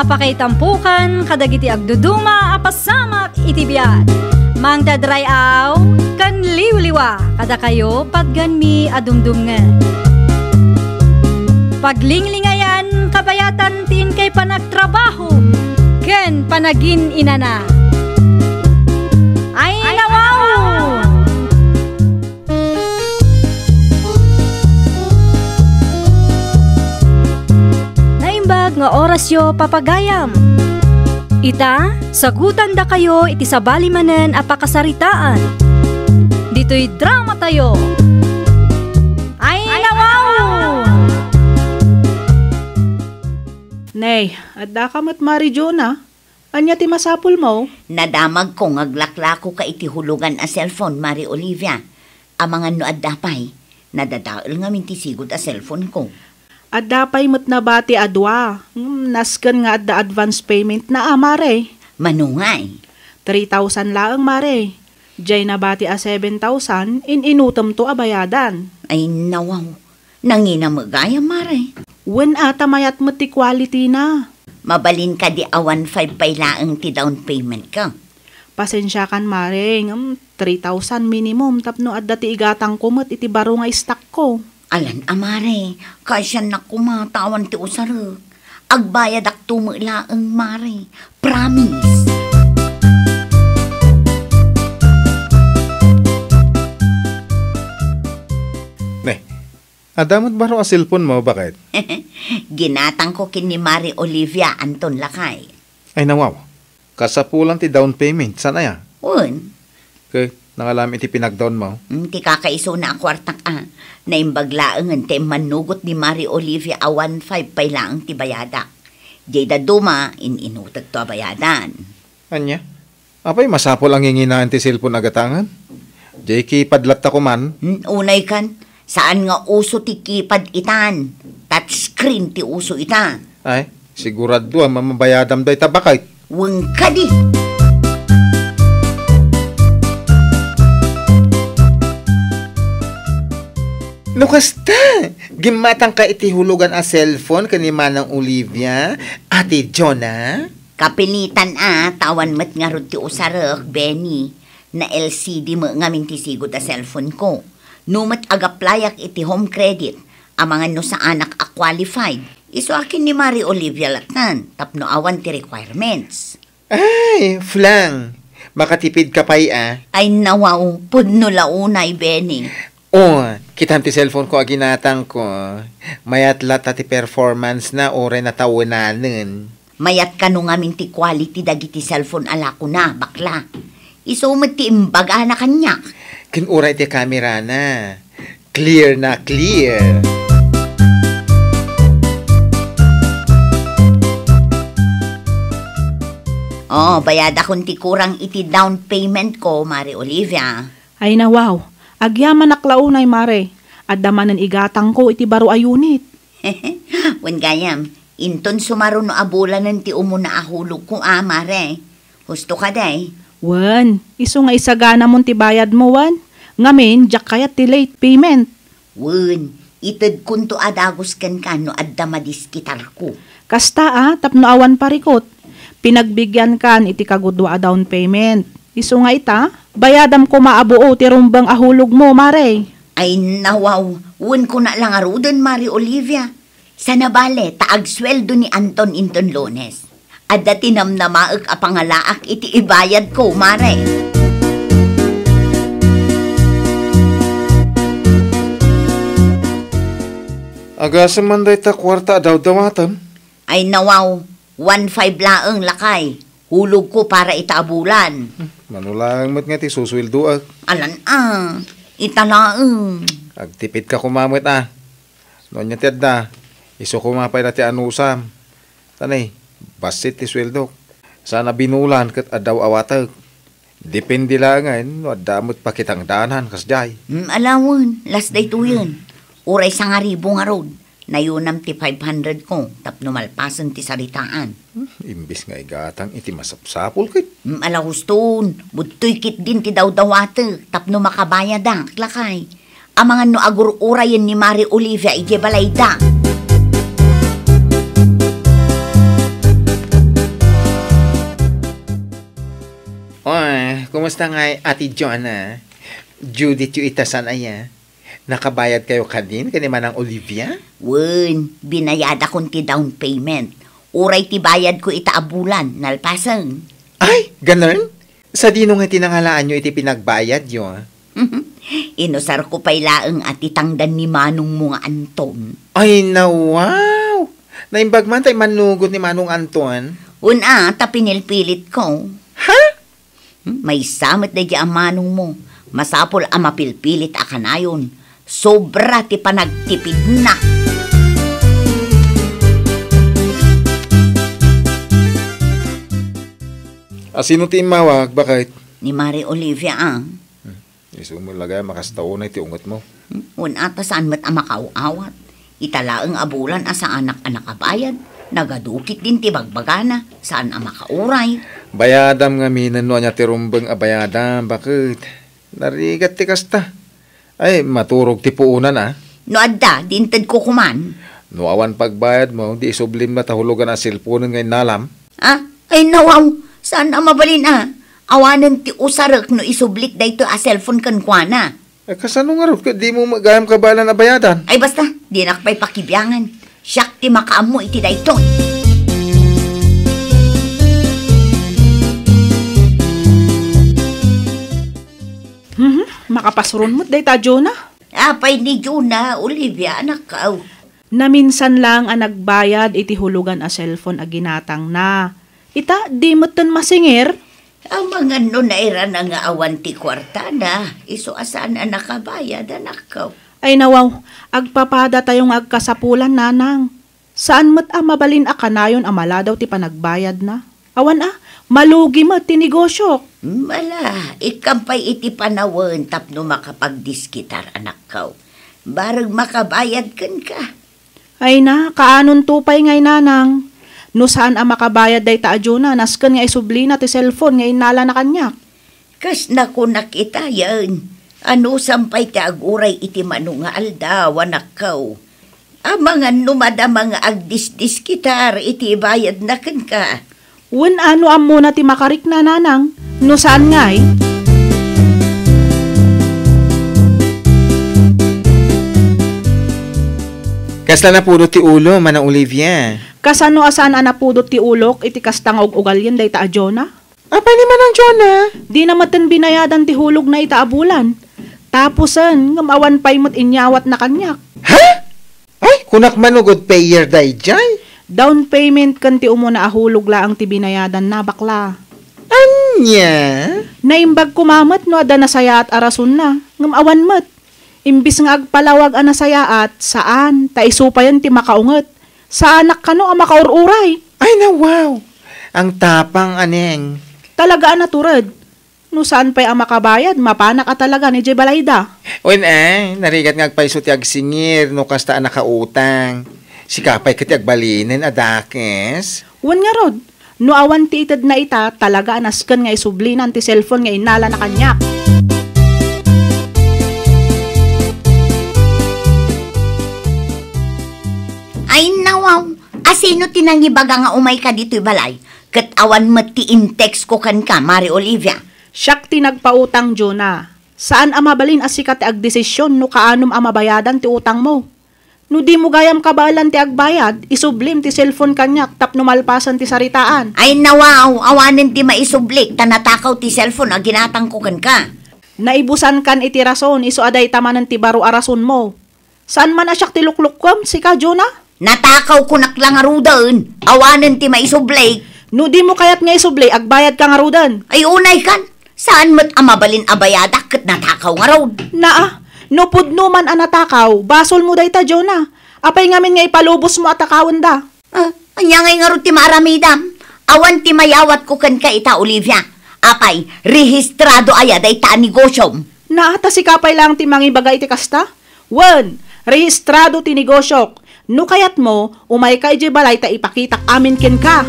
apakaitampukan kadagiti agduduma apasamak itibiyat. Mang dadrayaw kan liwliwa kada kayo patganmi adumdumngan. Paglinglingayan kabayatan tin kay panagtrabaho ken panagin inana. Ay nawaw! Naimbag nga oras yo papagayam. Ita, sagutan da kayo iti sabali manen apakasaritaan. Dito'y drama tayo. Ay nawaw! Nay, adda ka mat Mari Jonah. Anya ti masapul mo? Nadamag ko ngaglaklako ka iti hulugan a cellphone, Mari Olivia. Amangan no adda pay, nadadaol nga mintisigod a cellphone ko. Adda pay mat na bati adwa. Naskan nga adda advance payment na Mare. Manungay. 3,000 laang Mare. Jay na bati a 7,000 inutom to abayadan. Ay nawaw, nanginamagaya, Mare. Wen ata mayat mo ti quality na. Mabalin ka di a 1,500 pay laang ti down payment ka. Pasensya kan Mare, 3,000 minimum tapno adda ti igatang kumot iti baro nga stock ko. Alan, Mare, kasya na kumatawan ti usarag. Agbayad ak tumilaang, Mare. Promise. Ne, adamot baro a cellphone mo, bakit? Ginatang ko kin ni Mari Olivia Anton Lakay. Ay nawaw, kasapulan ti down payment, sana ya? Un, Kay, nangalam iti pinagdown mo. ti kakaiso na akwartak naimbaglaangan ti manugot ni Mari Olivia a 1,500 pay laang ti bayadak. Jay da duma, inutag to a bayadan. Anya? Apay, masapol ang hinginaan ti cellphone agatangan? Jay, padlat ako man. Unay kan, saan nga uso ti kipad itan? Touchscreen ti uso ita. Ay, sigurado mamabayadam day tabakay. Weng ka di. Nukasta, gimatang ka iti hulugan a cellphone kani Manang Olivia, Ate Jonah? Kapilitan tawan mat nga rod ti usarek, Benny, na LCD mo nga mintisigod a cellphone ko. Numat agaplayak iti home credit, amangan no sa anak a qualified. Iso akin ni Mari Olivia latnan, tapno awan ti requirements. Ay, flang, makatipid ka pa'y Ay nawaw, pudno launay, Benny. Kitam ti cellphone ko aginatang ko. Mayat lata ti performance na ore na tawanan. Mayat ka no nga minti quality dagiti cellphone ala ko na, bakla. Isumad ti imbag na kanya. Kinuray ti camera na. Clear na clear. Bayada kung ti kurang iti down payment ko, Mari Olivia. Ay na wow, agyaman aklaunay Mare. Adamanan igatang ko iti baro a unit. Wen gayam, inton sumaro no abulanan ti umuna ahulog ko, Mare. Husto ka day. Wen, iso nga isagana mon ti bayad mo, wan. Ngamin, jak kayat ti late payment. Wen, ited kunto adagos kan kano adda madiskitar ko. Kasta tapno awan parikot. Pinagbigyan kan iti kagudwa a down payment. Iso nga ita, bayadam ko maabuo ti rumbang ahulog mo, Mare. Ay nawaw, wen ko na lang arudan, Mari Olivia. Sa nabale, taag sweldo ni Anton Inton Lones. Adda tinamnamaak a pangalaak iti ibayad ko, Mare. Agasa man day ta kwarta daw dawatan. Ay nawaw, 1,500 laang lakay. Hulog ko para itaabulan. Manulang mat nga ti suswildo Alan italaang. Agtipid ka kumamit Noon niya tiyad na. Iso kumapay na ti anusam. Tanay, basit ti sweldo. Sana binulan kat adaw awatag. Depende lang no adamot pa kitang danan kasjay. Alawon, last day to yun. Uray sa nga ribo nga road. Nayunam ti 500 ko, tapno malpasan ti saritaan. Imbis nga igatang iti masapsapol kit. Alahuston, butoy kit din ti dawdawate, tapno makabayad lakay. Amangan no agur-urayan ni Mari Olivia ije balayda. Oy, kumusta nga Ate Joanna? Judith yung itasan aya. Nakabayad kayo kadin kani manang Olivia? Wen, binayad akong ti down payment. Uray ti bayad ko itaabulan, nalpasang. Ay, ganun? Sa dino nga tinangalaan nyo iti pinagbayad yun? Inusar ko pa'y laeng at itangdan ni Manong mga Anton. Ay, wow! Naimbag man tayo manugot ni Manong Anton. Una, tapinilpilit ko. Ha? May samot na di ang Manong mo. Masapol ang mapilpilit akanayon. Sobra ti panagtipid na. Sino ti mawag? Bakit? Ni Mari Olivia ang. Iso mo lagay, makastaon na iti ungot mo. Una, ta saan mo't ang makauawat. Italaang abulan asa anak-anak kabayad. Nagadukit din ti bagbagana. Saan ang makauray? Bayadam nga minan no niya ti rumbeng abayadam. Bakit? Narigat ti kasta. Ay, maturog ti puunan No adda, dinted ko kuman. No awan pagbayad mo, di isublim na tahulugan ang silponan ngayon nalam. Ay nawaw, saan ang mabalin Awanan ti usarek no isublik dayto a cellphone kan kuana. Kasano nga rin, di mo magayam kabalan na bayadan. Ay basta, di nakpay pakibyangan. Siyak ti makaam mo iti dayto. Makapasuron mo't dayta, Jonah. Apay ni Juna, Olivia, anak ka. Naminsan lang ang nagbayad iti hulugan a cellphone a ginatang na. Ita, di mo't tan masingir. Ang mga no naira na nga awan ti kwarta na. Iso asaan na nakabayad, anak ka. Ay nawaw, agpapada tayong agkasapulan, nanang. Saan mo't mabalin a kanayon amala daw ti panagbayad na? Awan malugi mo ti negosyo. Mala, ikampay iti panawan tapno makapagdiskitar, anak ka. Barag makabayad kan ka. Ay na, kaanon tupay ngay nanang. No saan ang makabayad day ta adyo nasken nga isubli na ti cellphone nga inala na kanyak. Kas na ko nakita yan. Ano sampay ti aguray iti mano nga aldaw, anak ka. Mga numada mga agdisdis kitar iti bayad na kan ka. Wen ano am muna ti makarik na nanang. No saan ngay? Kasla na puro ti ulo, manang Olivia. Kasano asan anapudot ti ulok iti kastang og ugalyen day ta Jonah? Apa ni manang Jonah? Di na maten binayadan ti hulog na itaabulan. Tapusan, ngamawan pa'y mo't inyawat na kanyak. Ha? Ay, kunak manugod payer day jay. Down payment kan ti umuna ahulog laang ti binayadan na bakla. Anya? Naimbag kumamat no ada nasaya at arasun na. Ngamawan mat. Imbis nga agpalawag ang nasaya at saan? Ta isupayan ti makaunget. Sa anak ka no ang makaururay. Ay na wow. Ang tapang aneng. Talaga naturad. No saan pa'y ang makabayad, mapanak ka talaga ni Jebalayda. Uy narigat nga agpaiso ti agsingir, no kasta nakautang. Si kapay kati agbalinin, adakes. Wan nga rod, no awan ti itad na ita, talaga anaskan nga isublinan ti cellphone nga inala na kanyak. Ay nawaw, asino tinangibaga nga umay ka dito'y balay? Kat awan mati in-text ko kan ka, Mari Olivia. Siyak ti nagpautang, Jonah. Saan amabalin asikat ti agdesisyon no kaanom amabayadan ti utang mo? No di mo gayam kabalan ti agbayad, isublim ti cellphone kanyak tapno malpasan ti saritaan. Ay nawaw, awanin ti maisublik, tanatakaw ti cellphone a ginatang ko kan ka. Naibusan kan iti rason, iso aday tamanan ti baro arason mo. Saan man asyak ti luklukkom, si ka, Jonah? Natakaw ko naklang arudan, awanin ti maisublik. No di mo kayat nga isubli, agbayad ka nga rudan. Ay unay kan, saan mo't amabalin abayadak kat natakaw nga raw? No pudno man anatakaw, basol mo day ta, Jonah. Apay ngamin nga ipalubos mo atakawan da. Anya ngay nga ro ti maaramidam. Awan ti mayawat ko kan ka ita, Olivia. Apay, rehistrado aya day ta negosyom. Naata si kapay lang ti mangibagay ti kasta? Wan, rehistrado ti negosyok. No kayat mo, umay kay Jebalay ta ipakitak amin ken ka.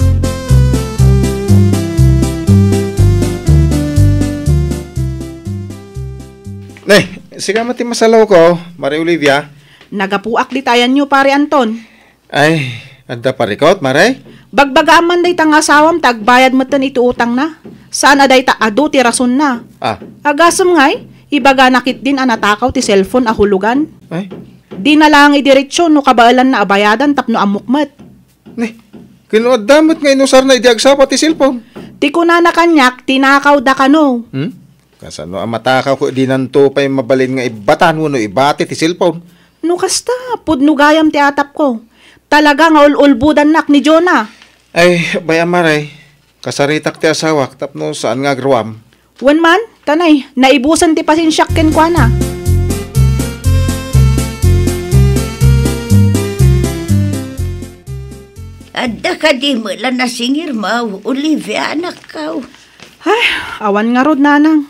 Siga mati masalaw ko, Mari Olivia. Nagapuak di tayan nyo, pare Anton. Ay, anda parikot, Mare? Bagbagaan man day tang asawam, tagbayad mo tan iti utang na. Saan aday ta adu ti rason na. Agasam ngay, ibaga nakit din anatakaw ti cellphone ahulugan. Ay, Di na lang idiretsyon no kabaalan na abayadan tapno amukmat. kinuad damot nga inusar na idiagsa pati cellphone. Ti kuna na kanyak, tinakaw da kano. Kasano ang matakaw ko di nanto pa yung mabalin nga ibatan mo no ibati ti cellphone. No kasta, pudno gayam ti atap ko. Talaga nga ulbudan nak ni Jonah. Ay, bayamaray. Kasaritak ti asawak tapno saan nga agrawam. Wan man, tanay, naibusan ti pasinsyak ken kwa na. Adda ka di mo lang nasingir mo, Olivia, anak ka. Ay, awan nga rod nanang.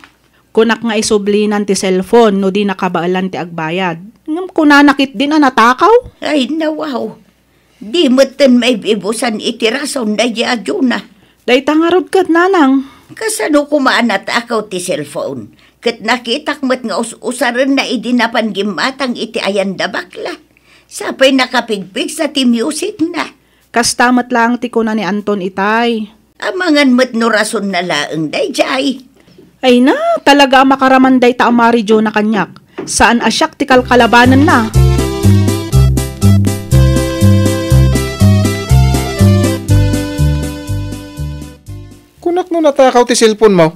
Kunak nga isublinan ti cellphone no di nakabaalan ti agbayad. Ngam kunanakit din anatakaw. Ay, nawaw. Di mo tan may bibusan itirason na na. Dayta nga rod kat nanang. Kasano kumaanat akaw ti cellphone? Kat nakitak mo't nga usaran na idinapan gimatang iti ayan da bakla. Sapay nakapigpig sa ti music na. Kastamat lang ti kuna ni Anton itay. Amangan mo't no rason na laeng dayjay. Ay na, talaga makaramanday ta amari Jonah kanyak. Saan asyak ti kalkalabanan na. Kunak no natakaw ti cellphone mo.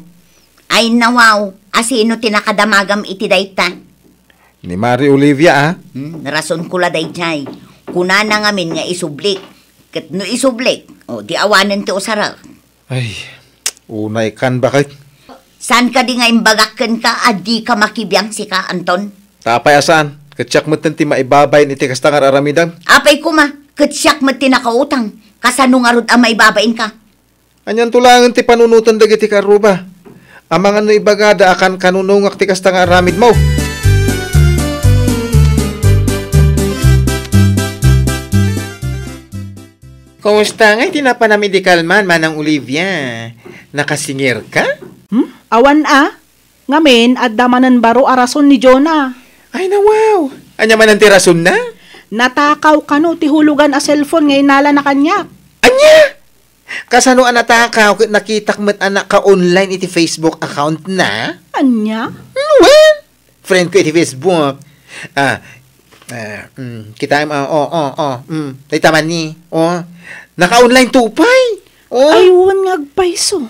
Ay nawaw, asino tinakadamagam iti dayta. Ni Mari Olivia Rason kula dayjay. Kuna na ngamin nga isublik. Kat no isublik, di awanan ti usara. Ay, unay kan bakit? San ka di nga imbagakken ka, adi ka makibiyang si ka, Anton? Tapay asan? Katsak mo ti maibabay ni ti kastangar aramidan. Apay kuma, katsyak mo tinakautang. Kasano nga rod ang maibabain ka? Anyan tulangan ti panunutan dagiti karuba. Amangan no ibagada akan kanunungak ti kastangar aramid mo. Kumusta nga tinapanamedikal man, Manang Olivia? Nakasingir ka? Awan ngamin at damanan baro arason ni Jonah. Ay na wow! Anya man ang tirason na? Natakaw kano ti hulugan a cellphone ngay nala na kanyak. Anya! Kasano ang natakaw nakitak mo't anak ka online iti Facebook account na? Anya? Well, friend ko iti Facebook. Kita tay taman ni. Naka-online tupay. Aywan nga agpaiso.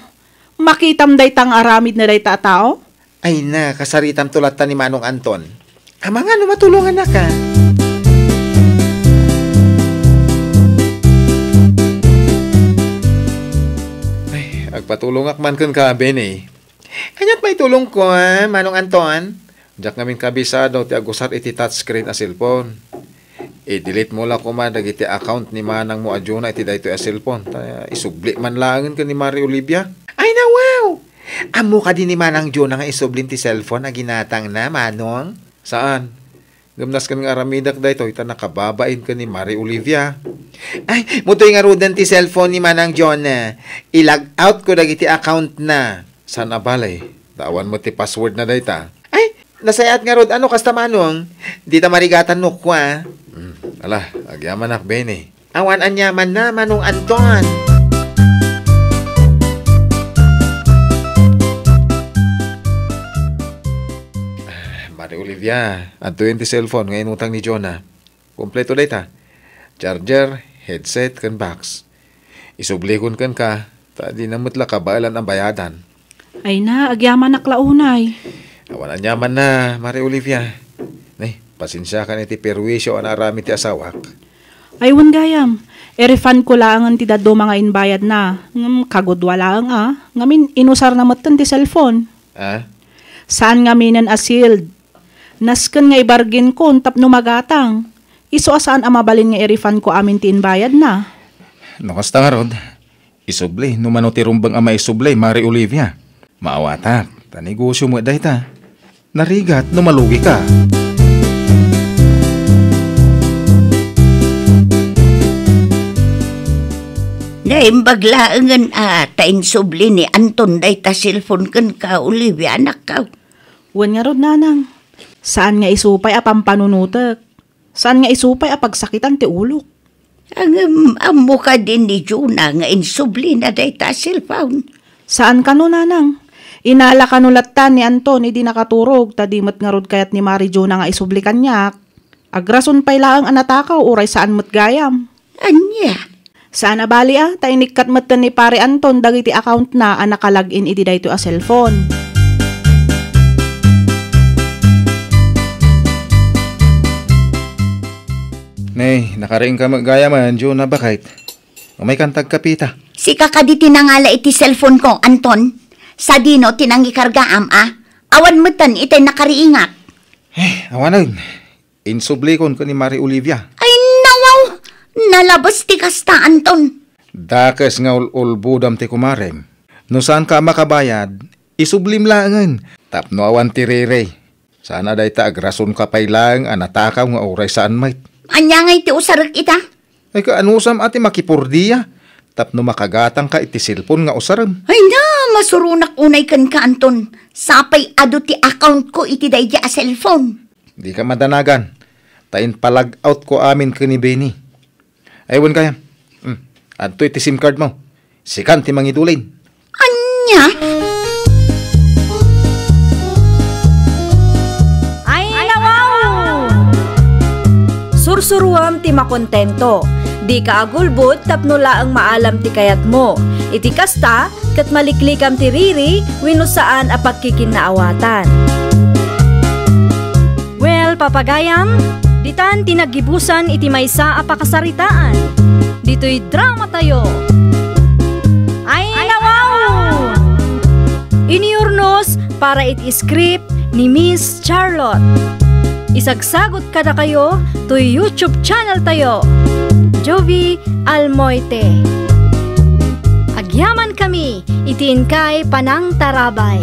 Makitam day tang aramid na day tao? Ay na, kasaritam tulatan ni Manong Anton. Nga no matulungan na ka. Ay, agpatulong man kun ka, Benny. Kanyat may tulong ko, Manong Anton. Diyak namin kabisado ti agusar iti touchscreen a cellphone. I-delete mo lang kuman dagiti account ni Manang mo adyo na iti dayto a cellphone. Isubli man langin ka ni Mari Olivia. Ay na wow! Amo ka din ni Manang Jonah nga isublin ti cellphone na ginatang na, Manong? Saan? Gamnas ka nga aramidak dayto, ita nakababain ka ni Mari Olivia. Ay, mutoy nga rudan ti cellphone ni Manang Jonah. I-log out ko dagiti account na. Sana balay? Tawan mo ti password na dayta. Ay, nasayat nga rod, ano kasta Manong? Di ta marigatan no kwa. Ala, agyaman ak, Benny. Awan anyaman na, Manong Anton. Mari Olivia, adto yun ti cellphone ngayon utang ni Jonah. Kompleto data. Charger, headset, kan box. Isublikon kan ka, di namutla ka baalan ang bayadan. Ay na, agyaman naklaunay. Awan anyaman na, Mari Olivia. Pasensya ka iti perwisyo ang arami ti asawak. Aywan gayam, refund ko lang ti dado mga inbayad na. Kagudwa lang ngamin inusar na matan ti cellphone. Saan ngaminan sealed? Nasken nga ibargin ko, tapno magatang. Iso asaan amabalin nga i-refund ko amin ti inbayad na. Nakasta nga rod, isubli, numano ti rumbang ama isubli, Mari Olivia. Maawatak, tanigusyo mo dahita. Narigat, numalugi ka. Naimbaglaangan tain subli ni Anton day ta cellphone kan ka, Olivia, anak ka. Wan nga rod nanang. Saan nga isupay pampanunutek? Saan nga isupay pagsakitan ti ulok? Ang amo ka din ni Juna nga insubli na dayta cellphone. Saan ka no, nanang? Inala ka nulatan ni Anton, di nakaturog, tadimat nga rod kayat ni Mari Jo na nga isubli kanyak. Agrason pa'y laang anatakaw, uray saan mat gayam. Anya? Sana bali tainik kat matan ni Pare Anton, dagiti account na nakalagin iti dayto a cellphone. Nay, nakaring ka magayaman, Jo, na bakit? May kantag kapita. Si kakadi tinangala iti cellphone ko, Anton. Sa dino tinangikargaam Awan matan itay nakariingat. Awanan. Insublikon ko ni Mari Olivia. Ay nawaw! Nalabas ti kasta, Anton. Dakas nga ulbudam ti kumarem. No saan ka makabayad, isublim langan. Tapno awan ti rere. Sana day ta agrason ka pay lang anatakaw nga oray saan mait. Anya nga iti usarak ita? Ay kaanusam ati makipurdiya. Tapno makagatang ka iti silpon nga usaram. Ay na, masurunak unay kan ka, Anton. Sapay ado ti account ko iti dayja a cellphone. Di ka madanagan. Tain palag out ko amin ka ni Benny. Aywan kaya. Adto iti SIM card mo. Sikan ti mangidulin. Anya? Ay, nawaw! Sursuruam ti makontento. Di ka agulbot tapno laang maalam ti kayat mo. Iti kasta, kat maliklikam ti riri, wino saan apagkikinaawatan. Well, papagayam, ditan tinagibusan iti maysa apakasaritaan. Dito'y drama tayo. Ay, nawaw! Iniurnos para iti script ni Miss Charlotte. Isagsagot kada kayo to YouTube channel tayo. Jovi Almoite. Agyaman kami, itiin kay Panang Tarabay.